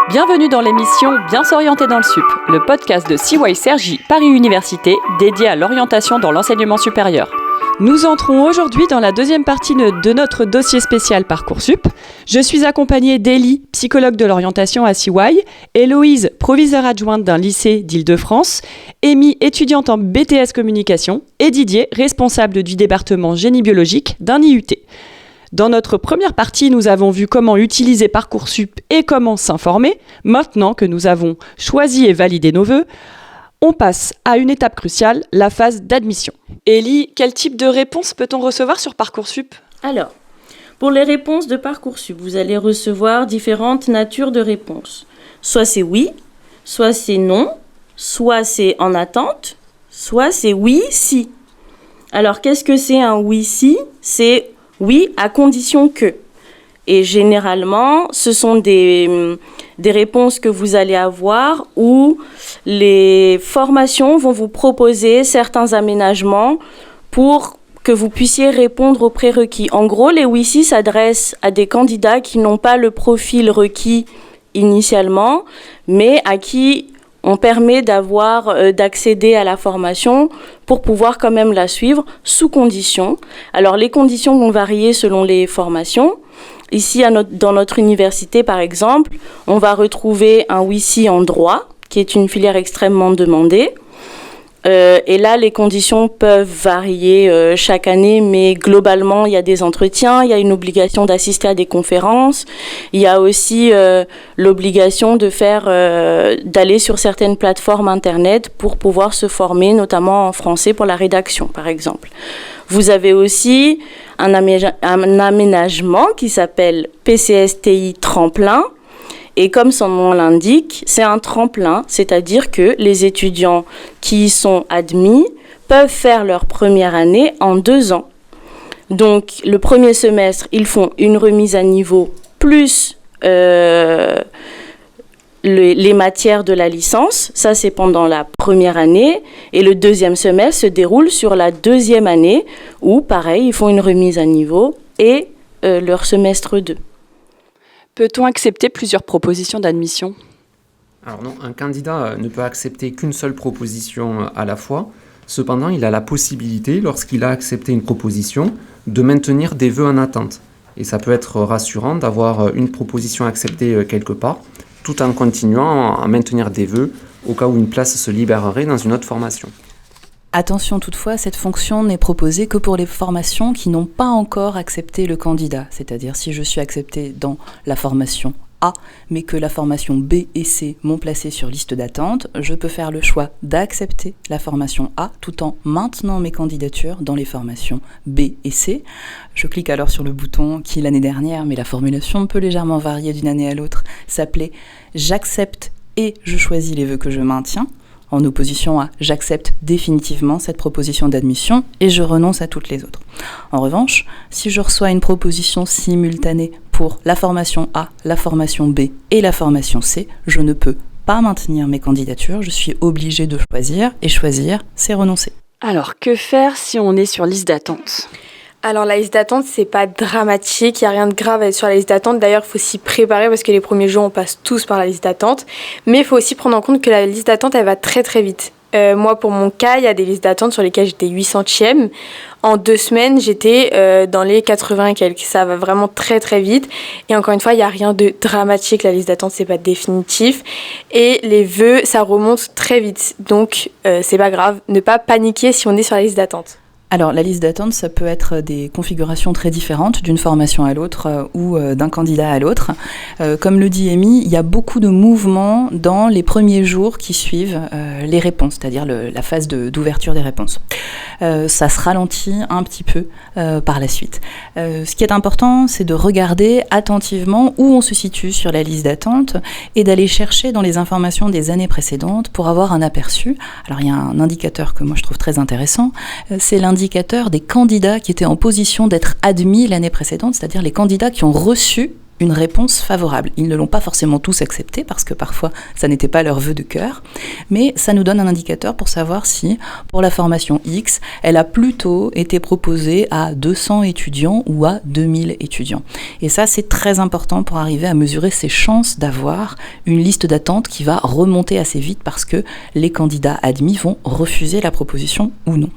Bienvenue dans l'émission Bien s'orienter dans le SUP, le podcast de CY Cergy Paris Université dédié à l'orientation dans l'enseignement supérieur. Nous entrons aujourd'hui dans la deuxième partie de notre dossier spécial Parcoursup. Je suis accompagnée d'Élie, psychologue de l'orientation à CY, Héloïse, proviseure adjointe d'un lycée d'Île-de-France, Amy, étudiante en BTS Communication, et Didier, responsable du département génie biologique d'un IUT. Dans notre première partie, nous avons vu comment utiliser Parcoursup et comment s'informer. Maintenant que nous avons choisi et validé nos vœux, on passe à une étape cruciale, la phase d'admission. Élie, quel type de réponse peut-on recevoir sur Parcoursup ? Alors, pour les réponses de Parcoursup, vous allez recevoir différentes natures de réponses. Soit c'est oui, soit c'est non, soit c'est en attente, soit c'est oui, si. Alors, qu'est-ce que c'est un oui, si ? C'est oui, à condition que. Et généralement, ce sont des réponses que vous allez avoir où les formations vont vous proposer certains aménagements pour que vous puissiez répondre aux prérequis. En gros, les oui-si s'adressent à des candidats qui n'ont pas le profil requis initialement, mais à qui on permet d'accéder à la formation pour pouvoir quand même la suivre sous conditions. Alors, les conditions vont varier selon les formations. Ici, dans notre université, par exemple, on va retrouver un oui-si en droit, qui est une filière extrêmement demandée. Et là, les conditions peuvent varier chaque année, mais globalement, il y a des entretiens, il y a une obligation d'assister à des conférences, il y a aussi l'obligation d'aller sur certaines plateformes Internet pour pouvoir se former, notamment en français pour la rédaction, par exemple. Vous avez aussi un aménagement qui s'appelle PCSTI Tremplin. Et comme son nom l'indique, c'est un tremplin, c'est-à-dire que les étudiants qui y sont admis peuvent faire leur première année en 2 ans. Donc, le premier semestre, ils font une remise à niveau plus les matières de la licence. Ça, c'est pendant la première année. Et le deuxième semestre se déroule sur la deuxième année où, pareil, ils font une remise à niveau et leur semestre 2. Peut-on accepter plusieurs propositions d'admission ? Alors non, un candidat ne peut accepter qu'une seule proposition à la fois. Cependant, il a la possibilité, lorsqu'il a accepté une proposition, de maintenir des vœux en attente. Et ça peut être rassurant d'avoir une proposition acceptée quelque part, tout en continuant à maintenir des vœux au cas où une place se libérerait dans une autre formation. Attention toutefois, cette fonction n'est proposée que pour les formations qui n'ont pas encore accepté le candidat. C'est-à-dire si je suis accepté dans la formation A, mais que la formation B et C m'ont placé sur liste d'attente, je peux faire le choix d'accepter la formation A tout en maintenant mes candidatures dans les formations B et C. Je clique alors sur le bouton qui l'année dernière, mais la formulation peut légèrement varier d'une année à l'autre, s'appelait « J'accepte et je choisis les vœux que je maintiens ». En opposition à « j'accepte définitivement cette proposition d'admission et je renonce à toutes les autres ». En revanche, si je reçois une proposition simultanée pour la formation A, la formation B et la formation C, je ne peux pas maintenir mes candidatures, je suis obligée de choisir, et choisir, c'est renoncer. Alors, que faire si on est sur liste d'attente ? Alors la liste d'attente, c'est pas dramatique, il n'y a rien de grave à être sur la liste d'attente. D'ailleurs, il faut s'y préparer parce que les premiers jours, on passe tous par la liste d'attente. Mais il faut aussi prendre en compte que la liste d'attente, elle va très très vite. Moi, pour mon cas, il y a des listes d'attente sur lesquelles j'étais 800e. En 2 semaines, j'étais dans les 80 et quelques. Ça va vraiment très très vite. Et encore une fois, il n'y a rien de dramatique. La liste d'attente, c'est pas définitif. Et les vœux, ça remonte très vite. Donc, c'est pas grave. Ne pas paniquer si on est sur la liste d'attente. Alors, la liste d'attente, ça peut être des configurations très différentes d'une formation à l'autre ou d'un candidat à l'autre. Comme le dit Amy, il y a beaucoup de mouvements dans les premiers jours qui suivent les réponses, c'est-à-dire la phase d'ouverture des réponses. Ça se ralentit un petit peu par la suite. Ce qui est important, c'est de regarder attentivement où on se situe sur la liste d'attente et d'aller chercher dans les informations des années précédentes pour avoir un aperçu. Alors, il y a un indicateur que moi je trouve très intéressant, c'est l'indicateur des candidats qui étaient en position d'être admis l'année précédente, c'est-à-dire les candidats qui ont reçu une réponse favorable. Ils ne l'ont pas forcément tous accepté parce que parfois ça n'était pas leur vœu de cœur, mais ça nous donne un indicateur pour savoir si pour la formation X, elle a plutôt été proposée à 200 étudiants ou à 2000 étudiants. Et ça, c'est très important pour arriver à mesurer ses chances d'avoir une liste d'attente qui va remonter assez vite parce que les candidats admis vont refuser la proposition ou non.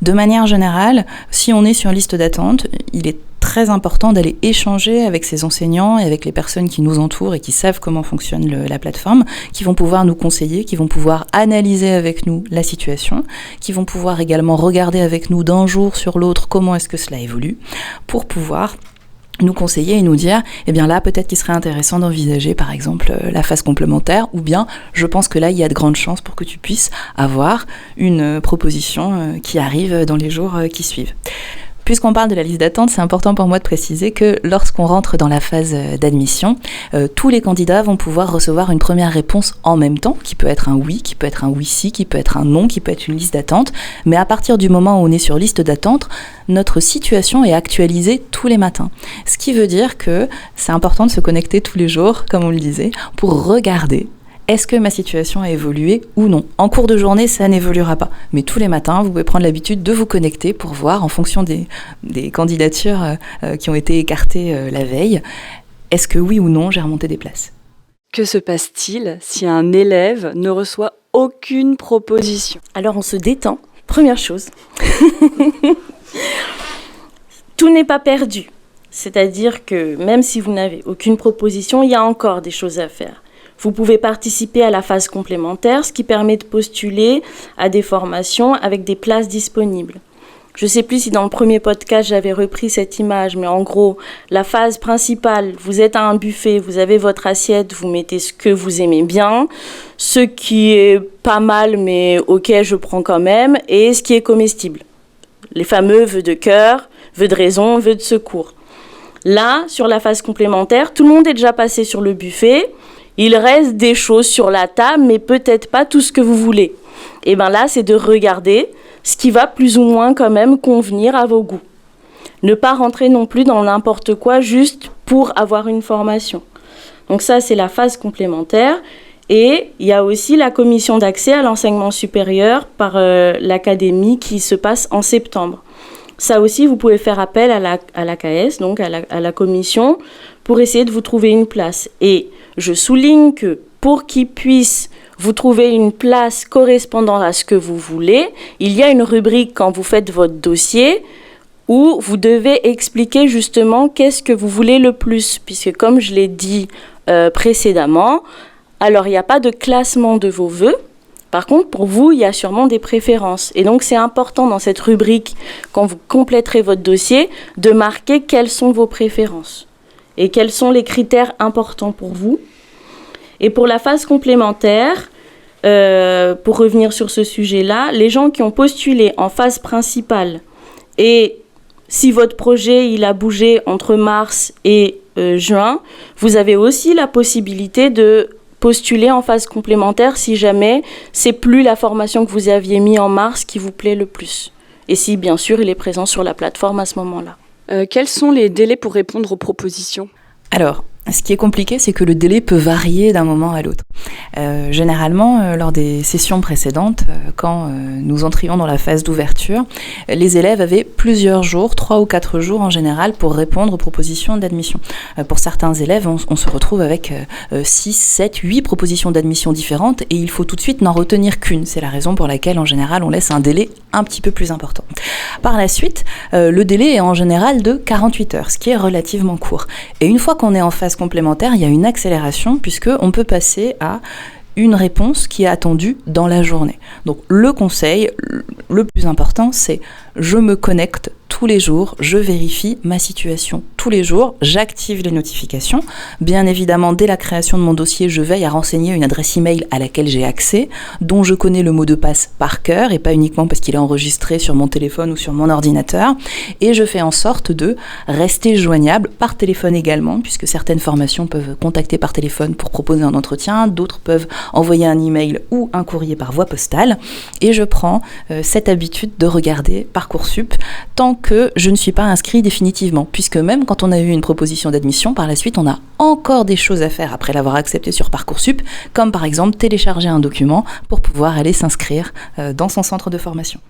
De manière générale, si on est sur liste d'attente, il est très important d'aller échanger avec ses enseignants et avec les personnes qui nous entourent et qui savent comment fonctionne la plateforme, qui vont pouvoir nous conseiller, qui vont pouvoir analyser avec nous la situation, qui vont pouvoir également regarder avec nous d'un jour sur l'autre comment est-ce que cela évolue, pour pouvoir nous conseiller et nous dire, eh bien là, peut-être qu'il serait intéressant d'envisager, par exemple, la phase complémentaire, ou bien, je pense que là, il y a de grandes chances pour que tu puisses avoir une proposition qui arrive dans les jours qui suivent. Puisqu'on parle de la liste d'attente, c'est important pour moi de préciser que lorsqu'on rentre dans la phase d'admission, tous les candidats vont pouvoir recevoir une première réponse en même temps, qui peut être un oui, qui peut être un oui-si, qui peut être un non, qui peut être une liste d'attente. Mais à partir du moment où on est sur liste d'attente, notre situation est actualisée tous les matins. Ce qui veut dire que c'est important de se connecter tous les jours, comme on le disait, pour regarder est-ce que ma situation a évolué ou non. En cours de journée, ça n'évoluera pas. Mais tous les matins, vous pouvez prendre l'habitude de vous connecter pour voir, en fonction des candidatures qui ont été écartées la veille, est-ce que oui ou non, j'ai remonté des places. Que se passe-t-il si un élève ne reçoit aucune proposition ? Alors on se détend. Première chose, tout n'est pas perdu. C'est-à-dire que même si vous n'avez aucune proposition, il y a encore des choses à faire. Vous pouvez participer à la phase complémentaire, ce qui permet de postuler à des formations avec des places disponibles. Je ne sais plus si dans le premier podcast j'avais repris cette image, mais en gros, la phase principale, vous êtes à un buffet, vous avez votre assiette, vous mettez ce que vous aimez bien, ce qui est pas mal, mais ok, je prends quand même, et ce qui est comestible. Les fameux vœux de cœur, vœux de raison, vœux de secours. Là, sur la phase complémentaire, tout le monde est déjà passé sur le buffet. Il reste des choses sur la table, mais peut-être pas tout ce que vous voulez. Et bien là, c'est de regarder ce qui va plus ou moins quand même convenir à vos goûts. Ne pas rentrer non plus dans n'importe quoi juste pour avoir une formation. Donc ça, c'est la phase complémentaire. Et il y a aussi la commission d'accès à l'enseignement supérieur par l'académie qui se passe en septembre. Ça aussi, vous pouvez faire appel à l'AKS, donc à la commission, pour essayer de vous trouver une place. Et je souligne que pour qu'ils puissent vous trouver une place correspondant à ce que vous voulez, il y a une rubrique quand vous faites votre dossier où vous devez expliquer justement qu'est-ce que vous voulez le plus. Puisque comme je l'ai dit précédemment, alors il n'y a pas de classement de vos vœux. Par contre, pour vous, il y a sûrement des préférences. Et donc, c'est important dans cette rubrique, quand vous compléterez votre dossier, de marquer quelles sont vos préférences et quels sont les critères importants pour vous. Et pour la phase complémentaire, pour revenir sur ce sujet-là, les gens qui ont postulé en phase principale et si votre projet il a bougé entre mars et juin, vous avez aussi la possibilité de postuler en phase complémentaire si jamais c'est plus la formation que vous aviez mis en mars qui vous plaît le plus. Et si, bien sûr, il est présent sur la plateforme à ce moment-là. Quels sont les délais pour répondre aux propositions ? Alors, ce qui est compliqué, c'est que le délai peut varier d'un moment à l'autre. Généralement, lors des sessions précédentes, quand nous entrions dans la phase d'ouverture, les élèves avaient plusieurs jours, 3 ou 4 jours en général, pour répondre aux propositions d'admission. Pour certains élèves, on se retrouve avec 6, 7, 8 propositions d'admission différentes et il faut tout de suite n'en retenir qu'une. C'est la raison pour laquelle, en général, on laisse un délai un petit peu plus important. Par la suite, le délai est en général de 48 heures, ce qui est relativement court. Et une fois qu'on est en phase complémentaire, il y a une accélération puisqu'on peut passer à une réponse qui est attendue dans la journée. Donc le conseil le plus important, c'est je me connecte tous les jours, je vérifie ma situation tous les jours, j'active les notifications. Bien évidemment, dès la création de mon dossier, je veille à renseigner une adresse email à laquelle j'ai accès, dont je connais le mot de passe par cœur et pas uniquement parce qu'il est enregistré sur mon téléphone ou sur mon ordinateur. Et je fais en sorte de rester joignable par téléphone également, puisque certaines formations peuvent contacter par téléphone pour proposer un entretien, d'autres peuvent envoyer un email ou un courrier par voie postale. Et je prends cette habitude de regarder Parcoursup tant que je ne suis pas inscrit définitivement, puisque même quand on a eu une proposition d'admission, par la suite, on a encore des choses à faire après l'avoir acceptée sur Parcoursup, comme par exemple télécharger un document pour pouvoir aller s'inscrire dans son centre de formation.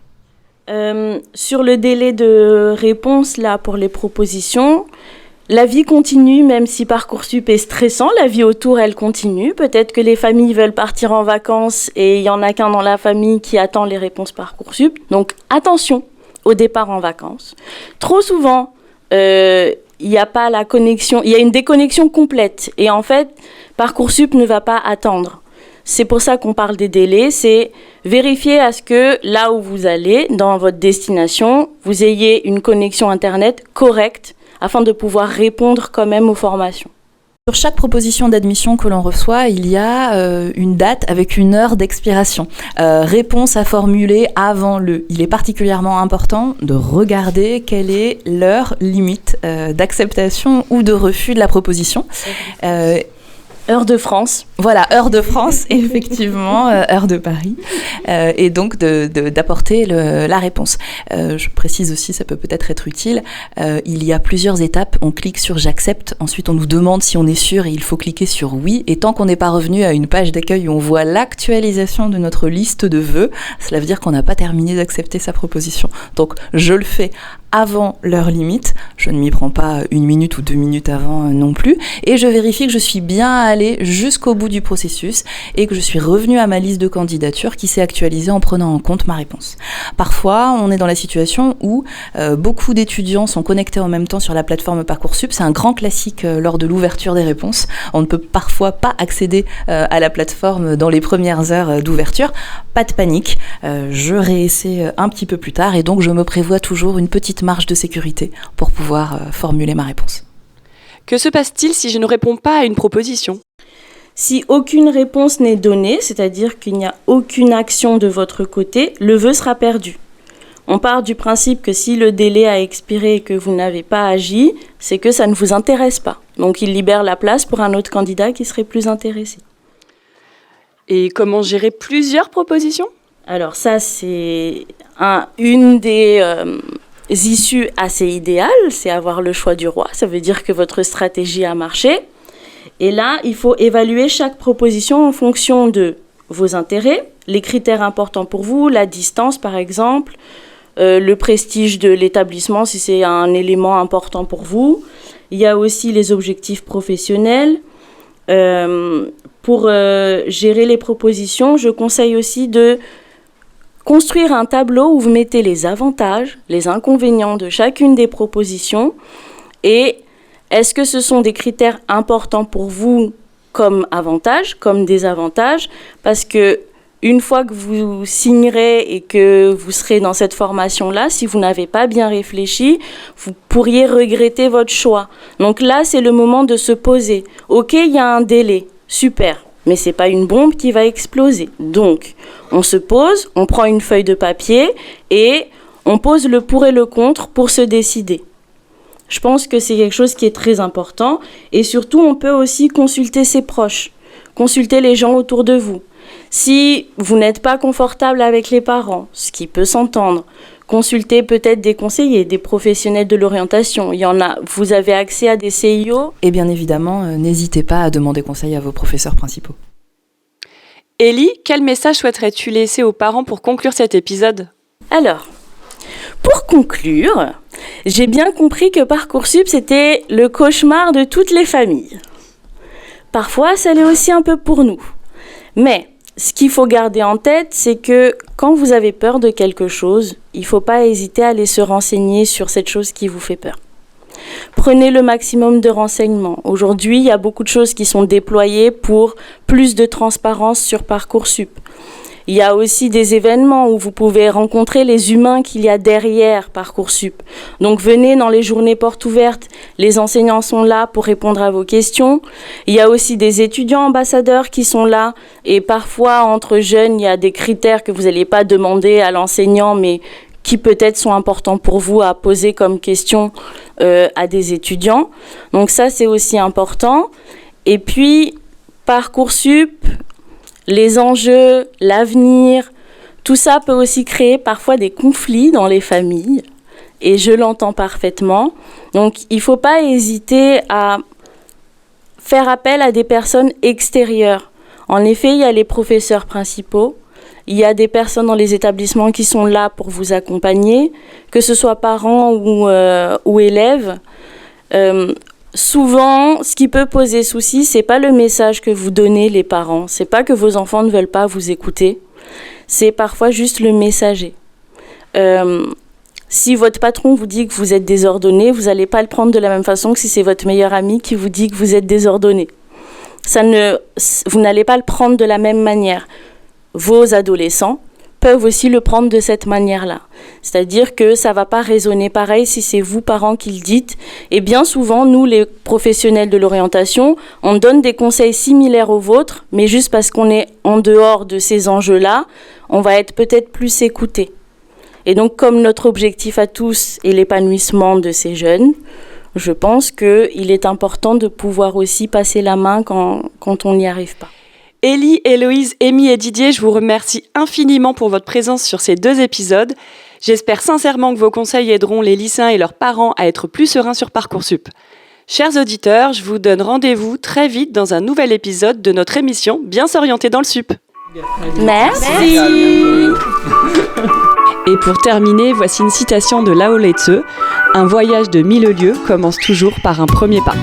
Sur le délai de réponse là, pour les propositions, la vie continue, même si Parcoursup est stressant, la vie autour, elle continue. Peut-être que les familles veulent partir en vacances et il n'y en a qu'un dans la famille qui attend les réponses Parcoursup. Donc attention au départ en vacances. Trop souvent, il n'y a pas la connexion, il y a une déconnexion complète. Et en fait, Parcoursup ne va pas attendre. C'est pour ça qu'on parle des délais, c'est vérifier à ce que là où vous allez, dans votre destination, vous ayez une connexion Internet correcte afin de pouvoir répondre quand même aux formations. Sur chaque proposition d'admission que l'on reçoit, il y a une date avec une heure d'expiration. Réponse à formuler avant le. Il est particulièrement important de regarder quelle est l'heure limite d'acceptation ou de refus de la proposition. Heure de France. Voilà, heure de France, effectivement, heure de Paris, et donc d'apporter la réponse. Je précise aussi, ça peut peut-être être utile, il y a plusieurs étapes, on clique sur « J'accepte », ensuite on nous demande si on est sûr et il faut cliquer sur « Oui », et tant qu'on n'est pas revenu à une page d'accueil où on voit l'actualisation de notre liste de vœux, cela veut dire qu'on n'a pas terminé d'accepter sa proposition. Donc je le fais avant l'heure limite, je ne m'y prends pas 1 minute ou 2 minutes avant non plus, et je vérifie que je suis bien allée jusqu'au bout du processus et que je suis revenue à ma liste de candidatures qui s'est actualisée en prenant en compte ma réponse. Parfois, on est dans la situation où beaucoup d'étudiants sont connectés en même temps sur la plateforme Parcoursup. C'est un grand classique lors de l'ouverture des réponses. On ne peut parfois pas accéder à la plateforme dans les premières heures d'ouverture. Pas de panique, je réessaie un petit peu plus tard et donc je me prévois toujours une petite marge de sécurité pour pouvoir formuler ma réponse. Que se passe-t-il si je ne réponds pas à une proposition ? Si aucune réponse n'est donnée, c'est-à-dire qu'il n'y a aucune action de votre côté, le vœu sera perdu. On part du principe que si le délai a expiré et que vous n'avez pas agi, c'est que ça ne vous intéresse pas. Donc il libère la place pour un autre candidat qui serait plus intéressé. Et comment gérer plusieurs propositions ? Alors ça, c'est une des issues assez idéales, c'est avoir le choix du roi. Ça veut dire que votre stratégie a marché. Et là, il faut évaluer chaque proposition en fonction de vos intérêts, les critères importants pour vous, la distance par exemple, le prestige de l'établissement si c'est un élément important pour vous. Il y a aussi les objectifs professionnels. Pour gérer les propositions, je conseille aussi de construire un tableau où vous mettez les avantages, les inconvénients de chacune des propositions et est-ce que ce sont des critères importants pour vous comme avantages, comme désavantages ? Parce que une fois que vous signerez et que vous serez dans cette formation-là, si vous n'avez pas bien réfléchi, vous pourriez regretter votre choix. Donc là, c'est le moment de se poser. Ok, il y a un délai, super, mais c'est pas une bombe qui va exploser. Donc, on se pose, on prend une feuille de papier et on pose le pour et le contre pour se décider. Je pense que c'est quelque chose qui est très important et surtout, on peut aussi consulter ses proches, consulter les gens autour de vous. Si vous n'êtes pas confortable avec les parents, ce qui peut s'entendre, consultez peut-être des conseillers, des professionnels de l'orientation. Il y en a, vous avez accès à des CIO. Et bien évidemment, n'hésitez pas à demander conseil à vos professeurs principaux. Ellie, quel message souhaiterais-tu laisser aux parents pour conclure cet épisode ? Alors, pour conclure, j'ai bien compris que Parcoursup, c'était le cauchemar de toutes les familles. Parfois, ça l'est aussi un peu pour nous. Mais ce qu'il faut garder en tête, c'est que quand vous avez peur de quelque chose, il ne faut pas hésiter à aller se renseigner sur cette chose qui vous fait peur. Prenez le maximum de renseignements. Aujourd'hui, il y a beaucoup de choses qui sont déployées pour plus de transparence sur Parcoursup. Il y a aussi des événements où vous pouvez rencontrer les humains qu'il y a derrière Parcoursup. Donc venez dans les journées portes ouvertes, les enseignants sont là pour répondre à vos questions. Il y a aussi des étudiants ambassadeurs qui sont là et parfois entre jeunes, il y a des critères que vous n'allez pas demander à l'enseignant mais qui peut-être sont importants pour vous à poser comme question à des étudiants. Donc ça, c'est aussi important. Et puis, Parcoursup, les enjeux, l'avenir, tout ça peut aussi créer parfois des conflits dans les familles. et je l'entends parfaitement. Donc, il ne faut pas hésiter à faire appel à des personnes extérieures. En effet, il y a les professeurs principaux, il y a des personnes dans les établissements qui sont là pour vous accompagner, que ce soit parents ou élèves. Souvent, ce qui peut poser souci, c'est pas le message que vous donnez les parents, c'est pas que vos enfants ne veulent pas vous écouter, c'est parfois juste le messager. Si votre patron vous dit que vous êtes désordonné, vous n'allez pas le prendre de la même façon que si c'est votre meilleur ami qui vous dit que vous êtes désordonné. Vous n'allez pas le prendre de la même manière. Vos adolescents peuvent aussi le prendre de cette manière-là. C'est-à-dire que ça ne va pas résonner pareil si c'est vous, parents, qui le dites. Et bien souvent, nous, les professionnels de l'orientation, on donne des conseils similaires aux vôtres, mais juste parce qu'on est en dehors de ces enjeux-là, on va être peut-être plus écoutés. Et donc, comme notre objectif à tous est l'épanouissement de ces jeunes, je pense qu'il est important de pouvoir aussi passer la main quand on n'y arrive pas. Élie, Héloïse, Amy et Didier, je vous remercie infiniment pour votre présence sur ces 2 épisodes. J'espère sincèrement que vos conseils aideront les lycéens et leurs parents à être plus sereins sur Parcoursup. Chers auditeurs, je vous donne rendez-vous très vite dans un nouvel épisode de notre émission Bien s'orienter dans le SUP. Merci. Et pour terminer, voici une citation de Lao Tse. Un voyage de 1000 lieues commence toujours par un premier pas.